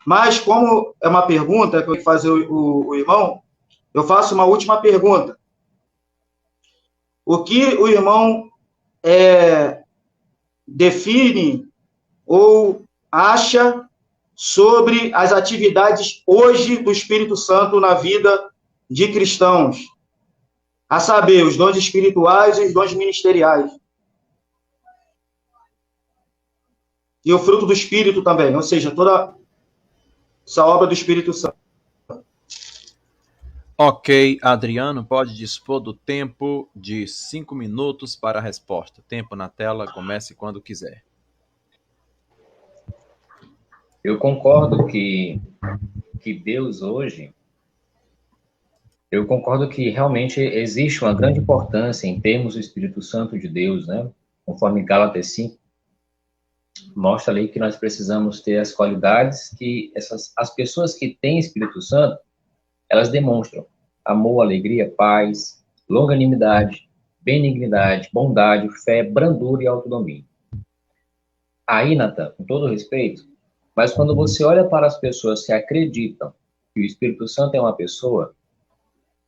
Mas, como é uma pergunta que eu vou fazer o irmão, eu faço uma última pergunta. O que o irmão define ou acha sobre as atividades hoje do Espírito Santo na vida de cristãos? A saber, os dons espirituais e os dons ministeriais. E o fruto do Espírito também, ou seja, toda essa obra do Espírito Santo. Ok, Adriano, pode dispor do tempo de 5 minutos para a resposta. Tempo na tela, comece quando quiser. Eu concordo que Deus hoje, eu concordo que realmente existe uma grande importância em termos do Espírito Santo de Deus, né? Conforme Gálatas 5, mostra ali que nós precisamos ter as qualidades que as pessoas que têm Espírito Santo, elas demonstram: amor, alegria, paz, longanimidade, benignidade, bondade, fé, brandura e autodomínio. Aí, Nathan, com todo respeito, mas quando você olha para as pessoas que acreditam que o Espírito Santo é uma pessoa,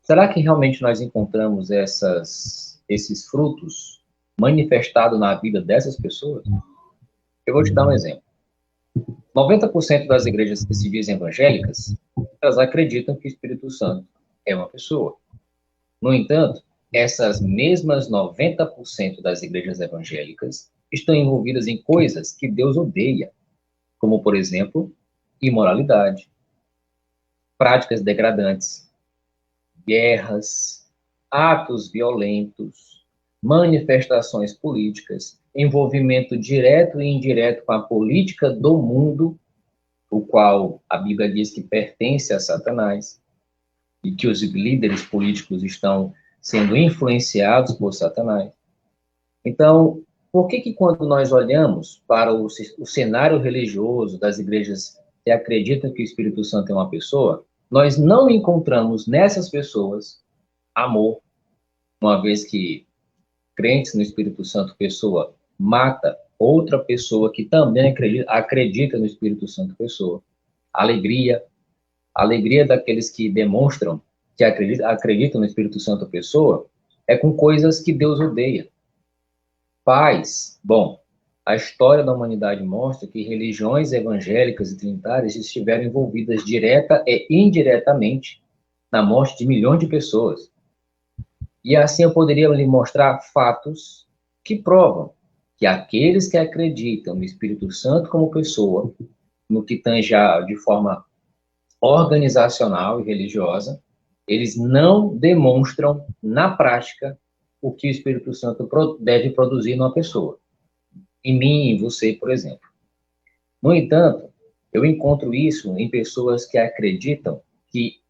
será que realmente nós encontramos esses frutos manifestados na vida dessas pessoas? Eu vou te dar um exemplo. 90% das igrejas que se dizem evangélicas, elas acreditam que o Espírito Santo é uma pessoa. No entanto, essas mesmas 90% das igrejas evangélicas estão envolvidas em coisas que Deus odeia, como, por exemplo, imoralidade, práticas degradantes, guerras, atos violentos, manifestações políticas, envolvimento direto e indireto com a política do mundo, o qual a Bíblia diz que pertence a Satanás, e que os líderes políticos estão sendo influenciados por Satanás. Então, por que quando nós olhamos para o cenário religioso das igrejas que acreditam que o Espírito Santo é uma pessoa, nós não encontramos nessas pessoas amor, uma vez que crentes no Espírito Santo, pessoa, mata outra pessoa que também acredita no Espírito Santo, pessoa. Alegria daqueles que demonstram que acreditam no Espírito Santo, pessoa, é com coisas que Deus odeia. Paz, bom, a história da humanidade mostra que religiões evangélicas e trinitárias estiveram envolvidas direta e indiretamente na morte de milhões de pessoas. E assim eu poderia lhe mostrar fatos que provam que aqueles que acreditam no Espírito Santo como pessoa, no que tange de forma organizacional e religiosa, eles não demonstram na prática o que o Espírito Santo deve produzir numa pessoa. Em mim, em você, por exemplo. No entanto, eu encontro isso em pessoas que acreditam que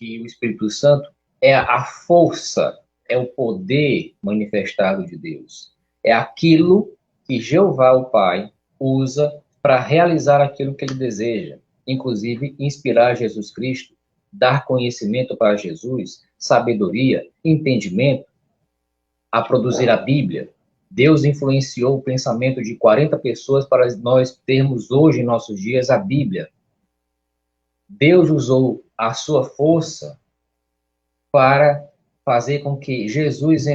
o Espírito Santo é a força, é o poder manifestado de Deus. É aquilo que Jeová, o Pai, usa para realizar aquilo que ele deseja. Inclusive, inspirar Jesus Cristo, dar conhecimento para Jesus, sabedoria, entendimento, a produzir a Bíblia. Deus influenciou o pensamento de 40 pessoas para nós termos hoje, em nossos dias, a Bíblia. Deus usou a sua força para fazer com que Jesus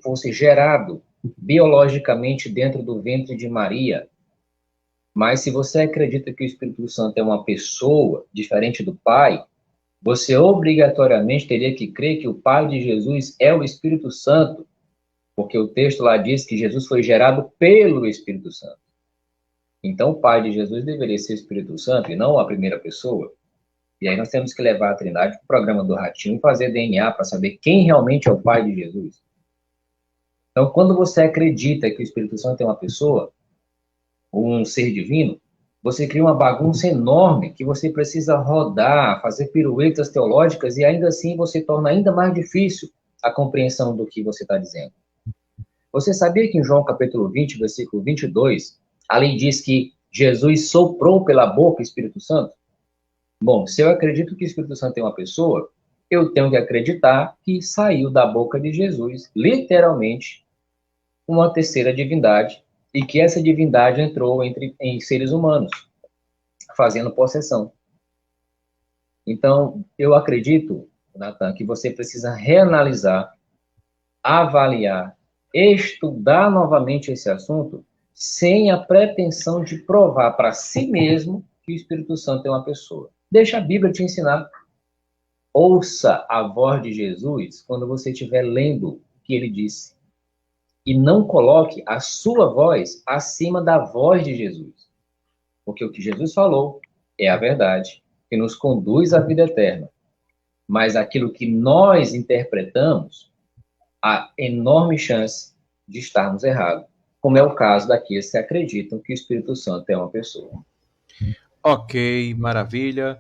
fosse gerado biologicamente dentro do ventre de Maria. Mas se você acredita que o Espírito Santo é uma pessoa diferente do Pai, você obrigatoriamente teria que crer que o Pai de Jesus é o Espírito Santo, porque o texto lá diz que Jesus foi gerado pelo Espírito Santo. Então, o Pai de Jesus deveria ser o Espírito Santo e não a primeira pessoa. E aí nós temos que levar a Trindade para o programa do Ratinho e fazer DNA para saber quem realmente é o Pai de Jesus. Então, quando você acredita que o Espírito Santo é uma pessoa, ou um ser divino, você cria uma bagunça enorme que você precisa rodar, fazer piruetas teológicas e ainda assim você torna ainda mais difícil a compreensão do que você está dizendo. Você sabia que em João capítulo 20, versículo 22, a lei diz que Jesus soprou pela boca o Espírito Santo? Bom, se eu acredito que o Espírito Santo é uma pessoa, eu tenho que acreditar que saiu da boca de Jesus, literalmente, uma terceira divindade, e que essa divindade entrou em seres humanos. fazendo possessão. Então, eu acredito, Natan, que você precisa reanalisar, avaliar, estudar novamente esse assunto, sem a pretensão de provar para si mesmo que o Espírito Santo é uma pessoa. Deixa a Bíblia te ensinar. Ouça a voz de Jesus quando você estiver lendo o que ele disse. E não coloque a sua voz acima da voz de Jesus. Porque o que Jesus falou é a verdade, que nos conduz à vida eterna. Mas aquilo que nós interpretamos, há enorme chance de estarmos errados, como é o caso daqueles que acreditam que o Espírito Santo é uma pessoa. Ok, maravilha.